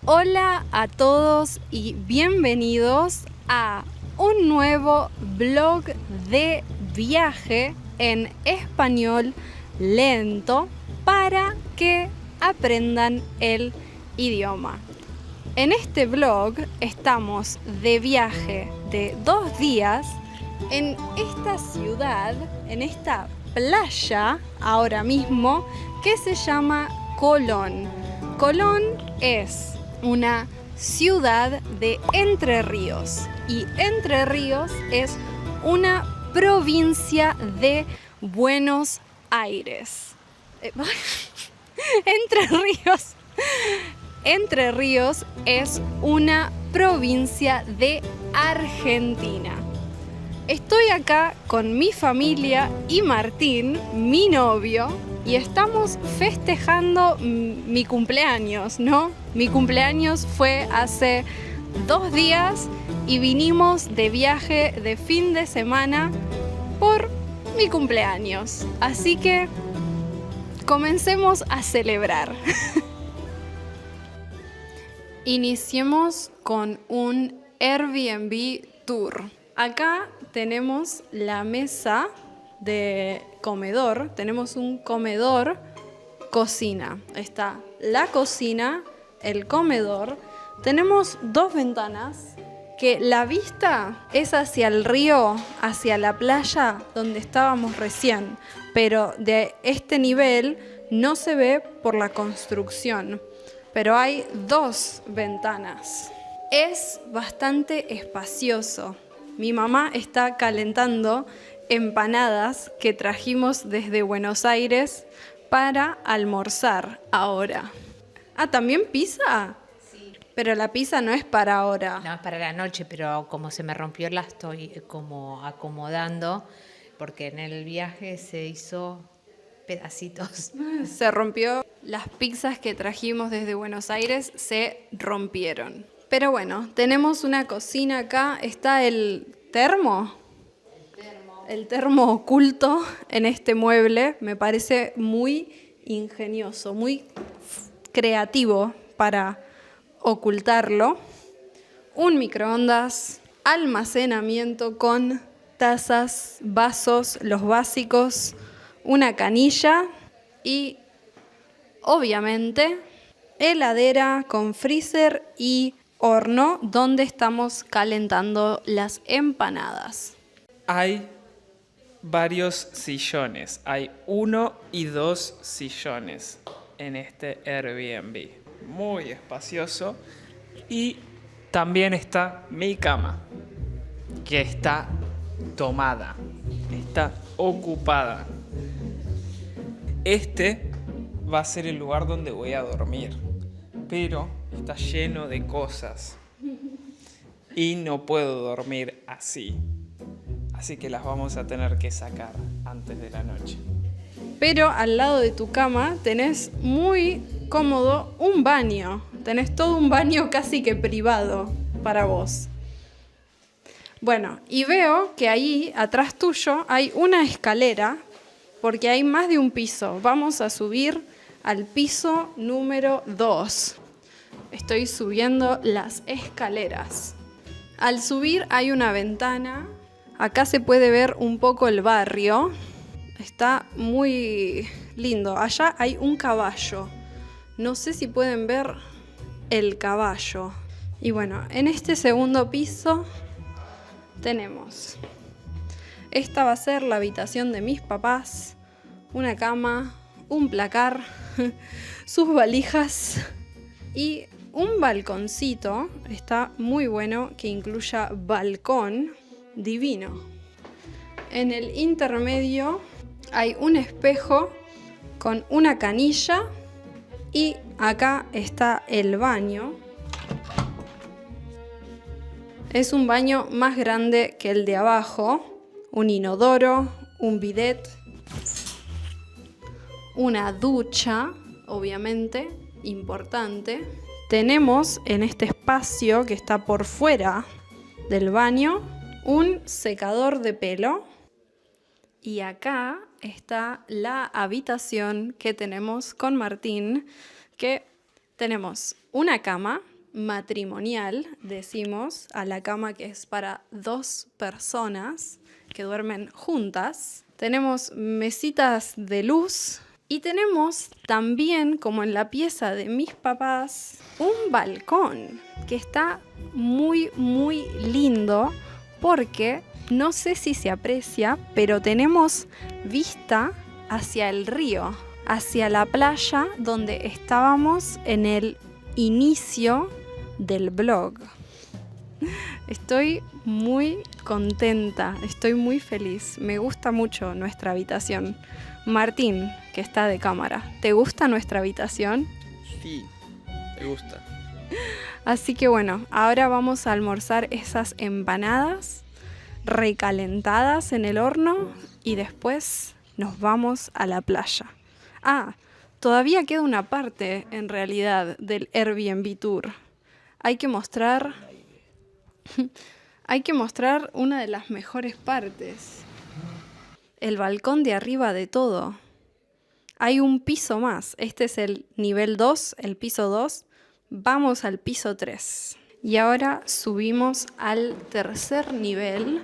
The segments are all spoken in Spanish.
Hola a todos y bienvenidos a un nuevo vlog de viaje en español lento para que aprendan el idioma. En este vlog estamos de viaje de 2 días en esta ciudad, en esta playa ahora mismo que se llama Colón. Colón es una ciudad de Entre Ríos y Entre Ríos es una provincia de Buenos Aires. Entre Ríos es una provincia de Argentina. Estoy acá con mi familia y Martín, mi novio, y estamos festejando mi cumpleaños, ¿no? Mi cumpleaños fue hace 2 días y vinimos de viaje de fin de semana por mi cumpleaños. Así que comencemos a celebrar. Iniciemos con un Airbnb tour. Acá tenemos la mesa de comedor, tenemos un comedor, cocina. Está la cocina, el comedor. Tenemos 2 ventanas que la vista es hacia el río, hacia la playa donde estábamos recién, pero de este nivel no se ve por la construcción, pero hay 2 ventanas. Es bastante espacioso. Mi mamá está calentando empanadas que trajimos desde Buenos Aires para almorzar ahora. Ah, ¿también pizza? Sí. Pero la pizza no es para ahora. No, es para la noche, pero como se me rompió la estoy como acomodando, porque en el viaje se hizo pedacitos. Se rompió. Las pizzas que trajimos desde Buenos Aires se rompieron. Pero bueno, tenemos una cocina acá. Está el termo. El termo oculto en este mueble. Me parece muy ingenioso, muy creativo para ocultarlo. Un microondas, almacenamiento con tazas, vasos, los básicos, una canilla y obviamente heladera con freezer y horno donde estamos calentando las empanadas. Hay varios sillones, hay 1 y 2 sillones en este Airbnb, muy espacioso, y también está mi cama, que está tomada, está ocupada. Este va a ser el lugar donde voy a dormir, pero está lleno de cosas y no puedo dormir así. Así que las vamos a tener que sacar antes de la noche. Pero al lado de tu cama tenés muy cómodo un baño. Tenés todo un baño casi que privado para vos. Bueno, y veo que ahí atrás tuyo hay una escalera porque hay más de un piso. Vamos a subir al piso número 2. Estoy subiendo las escaleras. Al subir hay una ventana. Acá se puede ver un poco el barrio. Está muy lindo. Allá hay un caballo. No sé si pueden ver el caballo. Y bueno, en este segundo piso tenemos. Esta va a ser la habitación de mis papás. Una cama, un placar, sus valijas y un balconcito. Está muy bueno que incluya balcón. Divino. En el intermedio hay un espejo con una canilla y acá está el baño. Es un baño más grande que el de abajo, un inodoro, un bidet, una ducha, obviamente, importante. Tenemos en este espacio que está por fuera del baño un secador de pelo y acá está la habitación que tenemos con Martín, que tenemos una cama matrimonial, decimos, a la cama que es para 2 personas que duermen juntas. Tenemos mesitas de luz y tenemos también, como en la pieza de mis papás, un balcón que está muy, muy lindo porque no sé si se aprecia, pero tenemos vista hacia el río, hacia la playa donde estábamos en el inicio del blog. Estoy muy contenta, estoy muy feliz. Me gusta mucho nuestra habitación. Martín, que está de cámara, ¿te gusta nuestra habitación? Sí, me gusta. Así que bueno, ahora vamos a almorzar esas empanadas recalentadas en el horno y después nos vamos a la playa. Ah, todavía queda una parte en realidad del Airbnb Tour. Hay que mostrar una de las mejores partes. El balcón de arriba de todo. Hay un piso más. Este es el nivel 2, el piso 2. Vamos al piso 3. Y ahora subimos al tercer nivel,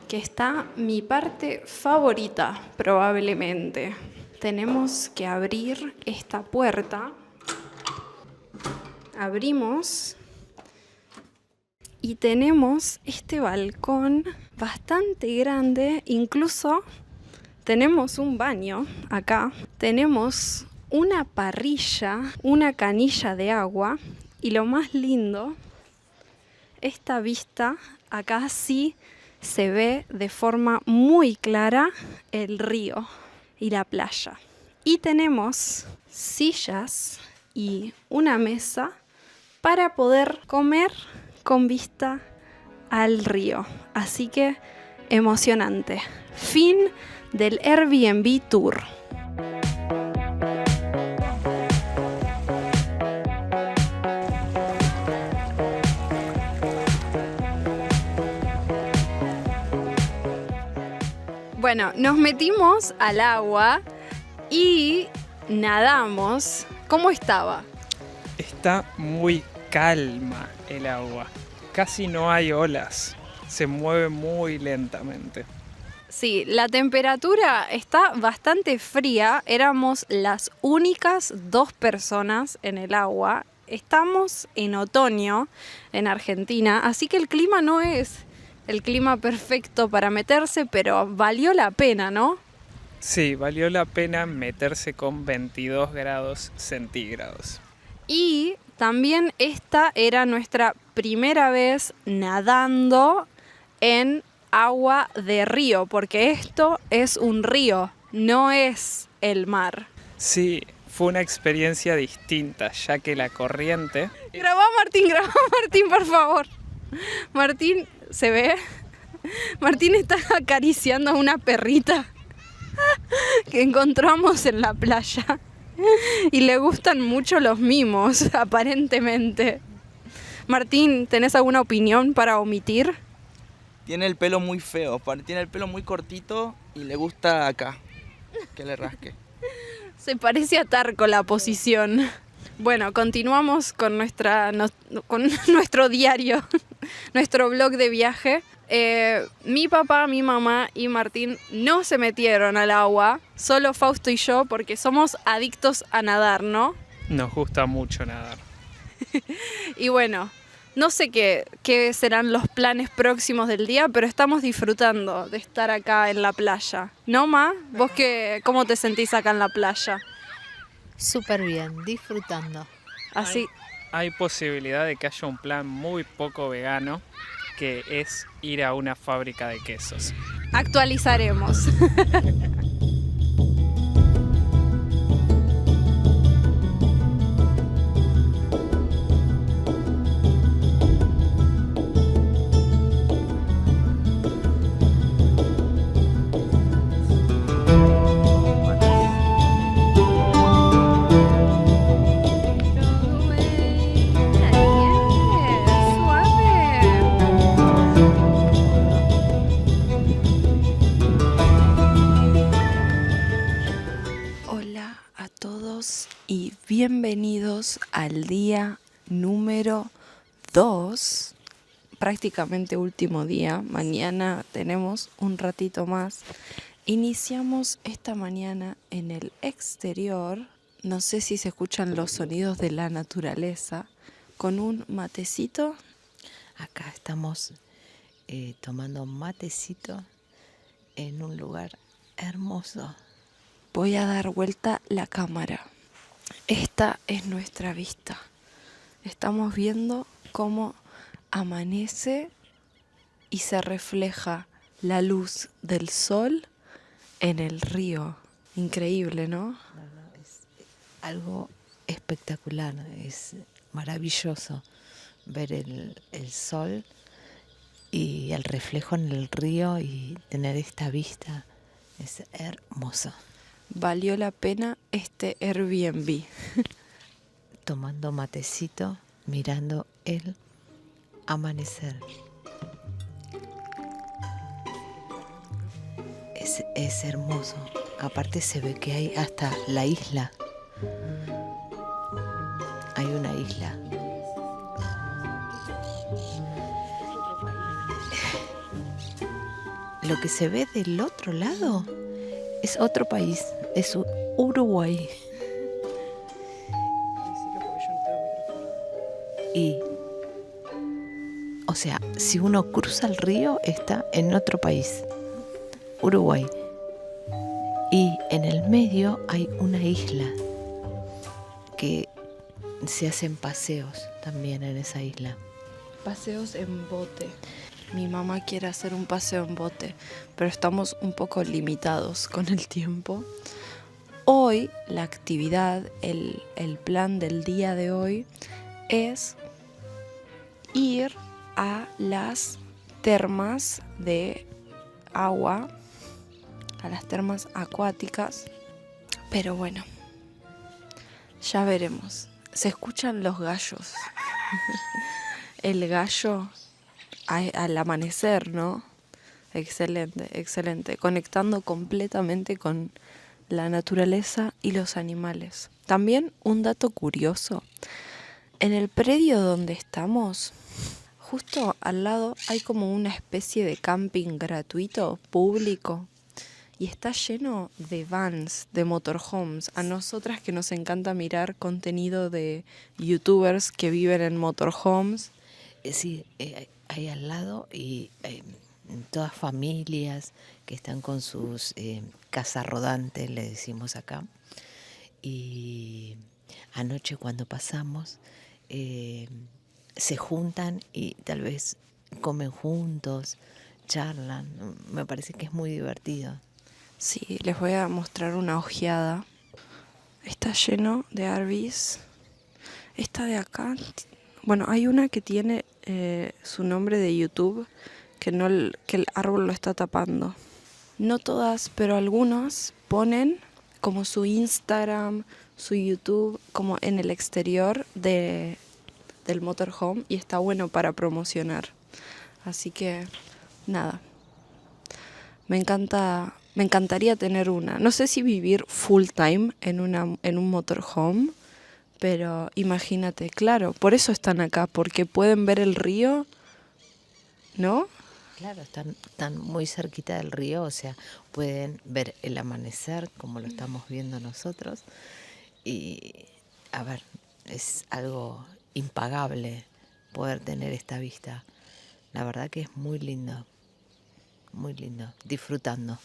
que está mi parte favorita, probablemente. Tenemos que abrir esta puerta. Abrimos y tenemos este balcón bastante grande. Incluso tenemos un baño acá. Tenemos una parrilla, una canilla de agua. Y lo más lindo, esta vista, acá sí se ve de forma muy clara el río y la playa. Y tenemos sillas y una mesa para poder comer con vista al río. Así que emocionante. Fin del Airbnb Tour. Bueno, nos metimos al agua y nadamos. ¿Cómo estaba? Está muy calma el agua. Casi no hay olas. Se mueve muy lentamente. Sí, la temperatura está bastante fría. Éramos las únicas 2 personas en el agua. Estamos en otoño en Argentina, así que el clima no es el clima perfecto para meterse, pero valió la pena, ¿no? Sí, valió la pena meterse con 22 grados centígrados. Y también esta era nuestra primera vez nadando en agua de río, porque esto es un río, no es el mar. Sí, fue una experiencia distinta, ya que la corriente... Grabá Martín, por favor. Martín, ¿se ve? Martín está acariciando a una perrita que encontramos en la playa y le gustan mucho los mimos, aparentemente. Martín, ¿tenés alguna opinión para omitir? Tiene el pelo muy feo, tiene el pelo muy cortito y le gusta acá, que le rasque. Se parece a Tarco la posición. Bueno, continuamos con nuestro diario, nuestro blog de viaje. Mi papá, mi mamá y Martín no se metieron al agua, solo Fausto y yo, porque somos adictos a nadar, ¿no? Nos gusta mucho nadar. Y bueno, no sé qué serán los planes próximos del día, pero estamos disfrutando de estar acá en la playa. ¿No, Ma? ¿Vos cómo te sentís acá en la playa? Súper bien, disfrutando. Así. Hay posibilidad de que haya un plan muy poco vegano, que es ir a una fábrica de quesos. Actualizaremos. Y bienvenidos al día número 2, prácticamente último día. Mañana tenemos un ratito más. Iniciamos esta mañana en el exterior. No sé si se escuchan los sonidos de la naturaleza. Con un matecito. Acá estamos tomando matecito en un lugar hermoso. Voy a dar vuelta la cámara. Esta es nuestra vista. Estamos viendo cómo amanece y se refleja la luz del sol en el río. Increíble, ¿no? Es algo espectacular, es maravilloso ver el sol y el reflejo en el río y tener esta vista. Es hermoso. Valió la pena este Airbnb. Tomando matecito, mirando el amanecer. Es hermoso. Aparte se ve que hay hasta la isla. Hay una isla. Lo que se ve del otro lado es otro país, es Uruguay. Y, o sea, si uno cruza el río, está en otro país, Uruguay. Y en el medio hay una isla que se hacen paseos también en esa isla. Paseos en bote. Mi mamá quiere hacer un paseo en bote, pero estamos un poco limitados con el tiempo. Hoy la actividad, el plan del día de hoy es ir a las termas de agua, a las termas acuáticas, pero bueno, ya veremos. Se escuchan los gallos. El gallo al amanecer, ¿no? Excelente, excelente. Conectando completamente con la naturaleza y los animales. También un dato curioso. En el predio donde estamos, justo al lado hay como una especie de camping gratuito, público. Y está lleno de vans, de motorhomes. A nosotras que nos encanta mirar contenido de youtubers que viven en motorhomes. Sí, hay al lado y todas familias que están con sus casas rodantes, le decimos acá. Y anoche cuando pasamos se juntan y tal vez comen juntos, charlan. Me parece que es muy divertido. Sí, les voy a mostrar una ojeada. Está lleno de Arby's. Esta de acá, bueno, hay una que tiene su nombre de YouTube que el árbol lo está tapando. No todas, pero algunas ponen como su Instagram, su YouTube, como en el exterior del motorhome y está bueno para promocionar. Así que, nada. Me encantaría tener una. No sé si vivir full time en un motorhome, pero imagínate, claro, por eso están acá, porque pueden ver el río, ¿no? Claro, están muy cerquita del río, o sea, pueden ver el amanecer como lo estamos viendo nosotros. Y, a ver, es algo impagable poder tener esta vista. La verdad que es muy lindo, disfrutando.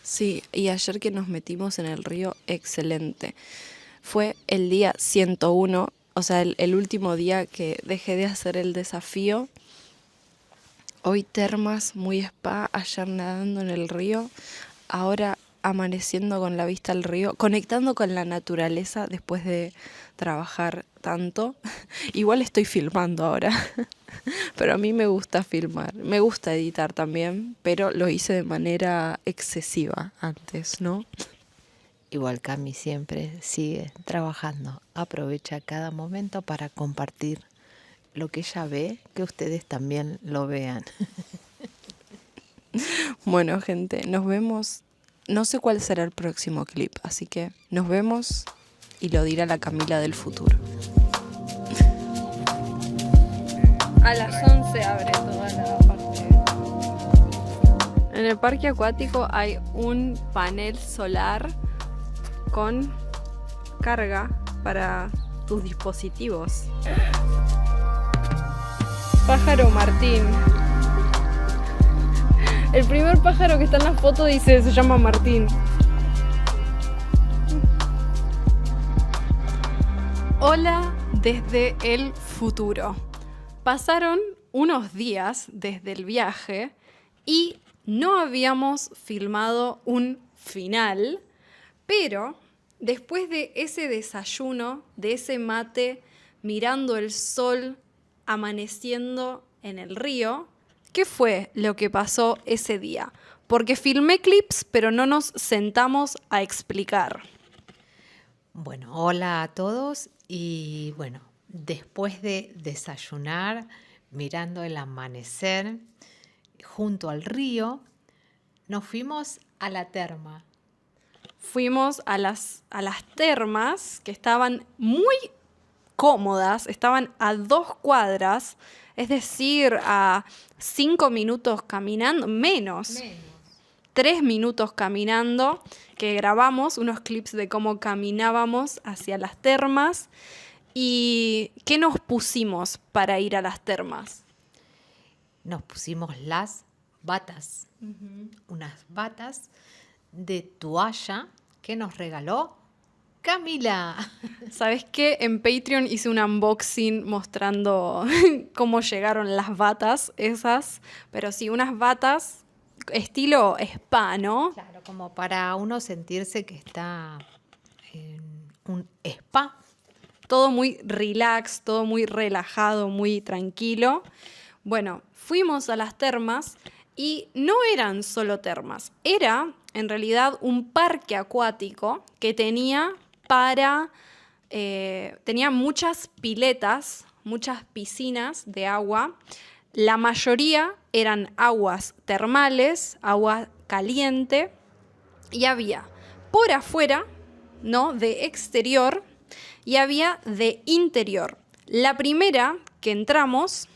Sí, y ayer que nos metimos en el río, excelente. Fue el día 101, o sea, el último día que dejé de hacer el desafío. Hoy termas, muy spa, ayer nadando en el río, ahora amaneciendo con la vista al río, conectando con la naturaleza después de trabajar tanto. Igual estoy filmando ahora, pero a mí me gusta filmar, me gusta editar también, pero lo hice de manera excesiva antes, ¿no? Igual Cami siempre sigue trabajando, aprovecha cada momento para compartir lo que ella ve, que ustedes también lo vean. Bueno, gente, nos vemos. No sé cuál será el próximo clip, así que nos vemos y lo dirá la Camila del futuro. A las 11 abre toda la parte. En el parque acuático hay un panel solar con carga para tus dispositivos. Pájaro Martín. El primer pájaro que está en la foto se llama Martín. Hola desde el futuro. Pasaron unos días desde el viaje y no habíamos filmado un final, pero después de ese desayuno, de ese mate, mirando el sol amaneciendo en el río, ¿qué fue lo que pasó ese día? Porque filmé clips, pero no nos sentamos a explicar. Bueno, hola a todos y bueno, después de desayunar, mirando el amanecer junto al río, nos fuimos a la terma. Fuimos a las termas que estaban muy cómodas, estaban a 2 cuadras, es decir, a 5 minutos caminando, menos. 3 minutos caminando, que grabamos unos clips de cómo caminábamos hacia las termas. ¿Y qué nos pusimos para ir a las termas? Nos pusimos las batas, unas batas de toalla que nos regaló Camila. ¿Sabes qué? En Patreon hice un unboxing mostrando cómo llegaron las batas esas, pero sí, unas batas estilo spa, ¿no? Claro, como para uno sentirse que está en un spa. Todo muy relax, todo muy relajado, muy tranquilo. Bueno, fuimos a las termas y no eran solo termas. Era, en realidad, un parque acuático que tenía muchas piletas, muchas piscinas de agua. La mayoría eran aguas termales, agua caliente, y había por afuera, ¿no?, de exterior, y había de interior. La primera que entramos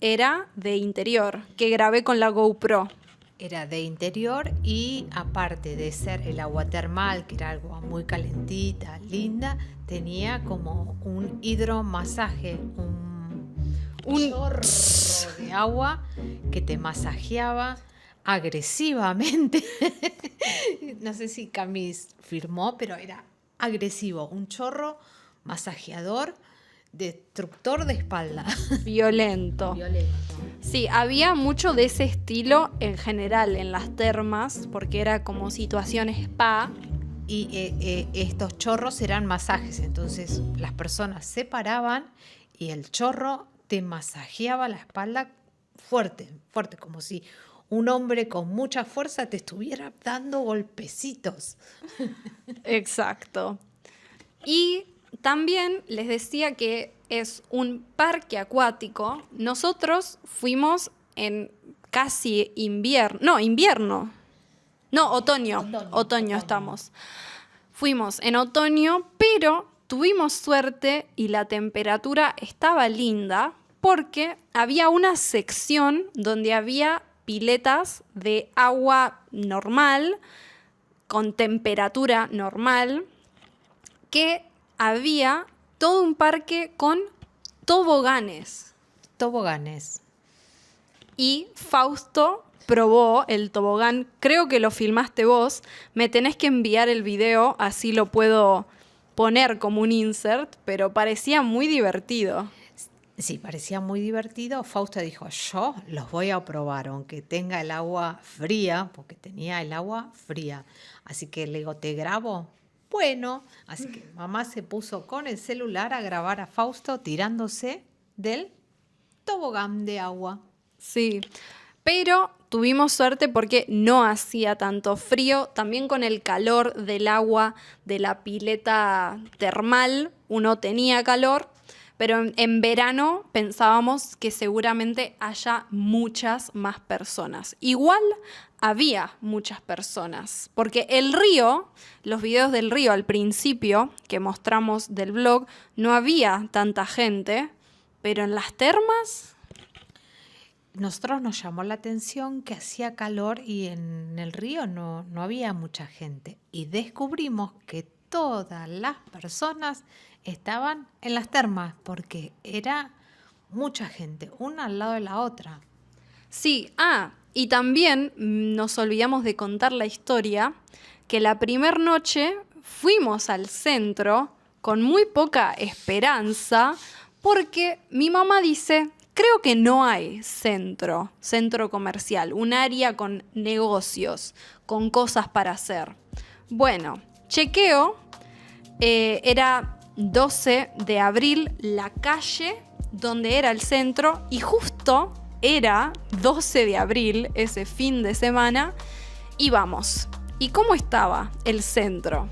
era de interior, que grabé con la GoPro. Era de interior y aparte de ser el agua termal, que era algo muy calentita, linda, tenía como un hidromasaje, un chorro de agua que te masajeaba agresivamente. No sé si Camis firmó, pero era agresivo, un chorro masajeador, destructor de espalda. Violento. Sí, había mucho de ese estilo en general en las termas, porque era como situación spa. Y estos chorros eran masajes, entonces las personas se paraban y el chorro te masajeaba la espalda fuerte, fuerte, como si un hombre con mucha fuerza te estuviera dando golpecitos. Exacto. Y también les decía que es un parque acuático. Nosotros fuimos en casi invierno. No, otoño estamos. Fuimos en otoño, pero tuvimos suerte y la temperatura estaba linda porque había una sección donde había piletas de agua normal, con temperatura normal, que había todo un parque con toboganes. Toboganes. Y Fausto probó el tobogán, creo que lo filmaste vos, me tenés que enviar el video, así lo puedo poner como un insert, pero parecía muy divertido. Sí, parecía muy divertido. Fausto dijo, yo los voy a probar, aunque tenga el agua fría, porque tenía el agua fría. Así que le digo, ¿te grabo? Bueno, así que mamá se puso con el celular a grabar a Fausto tirándose del tobogán de agua. Sí, pero tuvimos suerte porque no hacía tanto frío. También con el calor del agua de la pileta termal uno tenía calor, pero en verano pensábamos que seguramente haya muchas más personas. Igual había muchas personas, porque el río, los videos del río al principio que mostramos del vlog, no había tanta gente, pero en las termas nosotros nos llamó la atención que hacía calor y en el río no había mucha gente. Y descubrimos que todas las personas estaban en las termas porque era mucha gente, una al lado de la otra. Sí, y también nos olvidamos de contar la historia que la primer noche fuimos al centro con muy poca esperanza porque mi mamá dice, creo que no hay centro comercial, un área con negocios, con cosas para hacer. Bueno, chequeo, era 12 de abril, la calle donde era el centro, y justo era 12 de abril, ese fin de semana, y vamos. ¿Y cómo estaba el centro?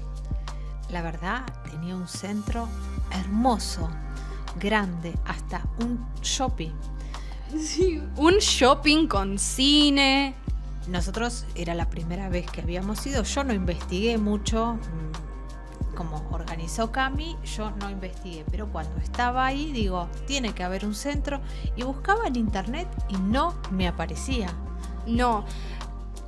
La verdad, tenía un centro hermoso, grande, hasta un shopping. Sí, un shopping con cine. Nosotros era la primera vez que habíamos ido, yo no investigué mucho, como organizó Cami, yo no investigué, pero cuando estaba ahí digo, tiene que haber un centro, y buscaba en internet y no me aparecía. No,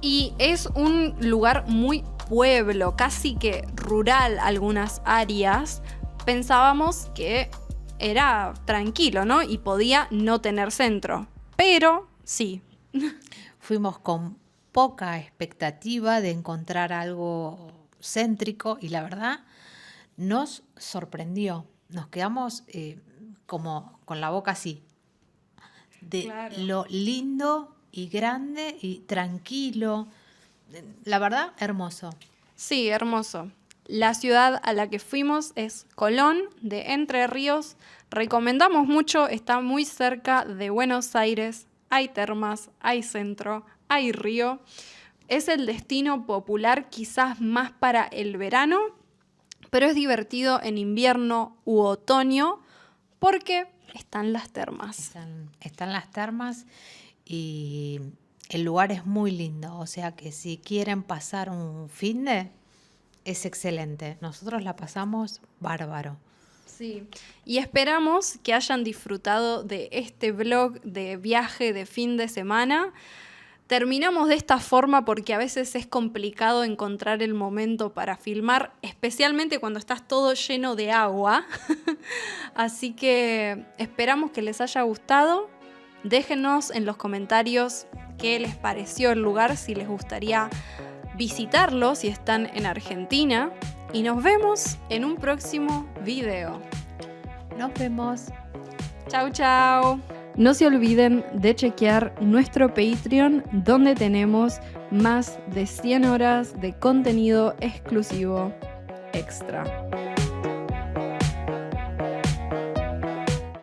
y es un lugar muy pueblo, casi que rural algunas áreas. Pensábamos que era tranquilo, ¿no? Y podía no tener centro, pero sí. Fuimos con poca expectativa de encontrar algo céntrico y la verdad nos sorprendió. Nos quedamos como con la boca así, de Claro. lo lindo y grande y tranquilo. La verdad, hermoso. Sí, hermoso. La ciudad a la que fuimos es Colón, de Entre Ríos. Recomendamos mucho, está muy cerca de Buenos Aires. Hay termas, hay centro, hay río. Es el destino popular quizás más para el verano, pero es divertido en invierno u otoño porque están las termas. Están las termas y el lugar es muy lindo. O sea que si quieren pasar un finde, es excelente. Nosotros la pasamos bárbaro. Sí, y esperamos que hayan disfrutado de este vlog de viaje de fin de semana. Terminamos de esta forma porque a veces es complicado encontrar el momento para filmar, especialmente cuando estás todo lleno de agua. Así que esperamos que les haya gustado. Déjenos en los comentarios qué les pareció el lugar, si les gustaría visitarlo, si están en Argentina. Y nos vemos en un próximo video. Nos vemos. Chau, chau. No se olviden de chequear nuestro Patreon, donde tenemos más de 100 horas de contenido exclusivo extra.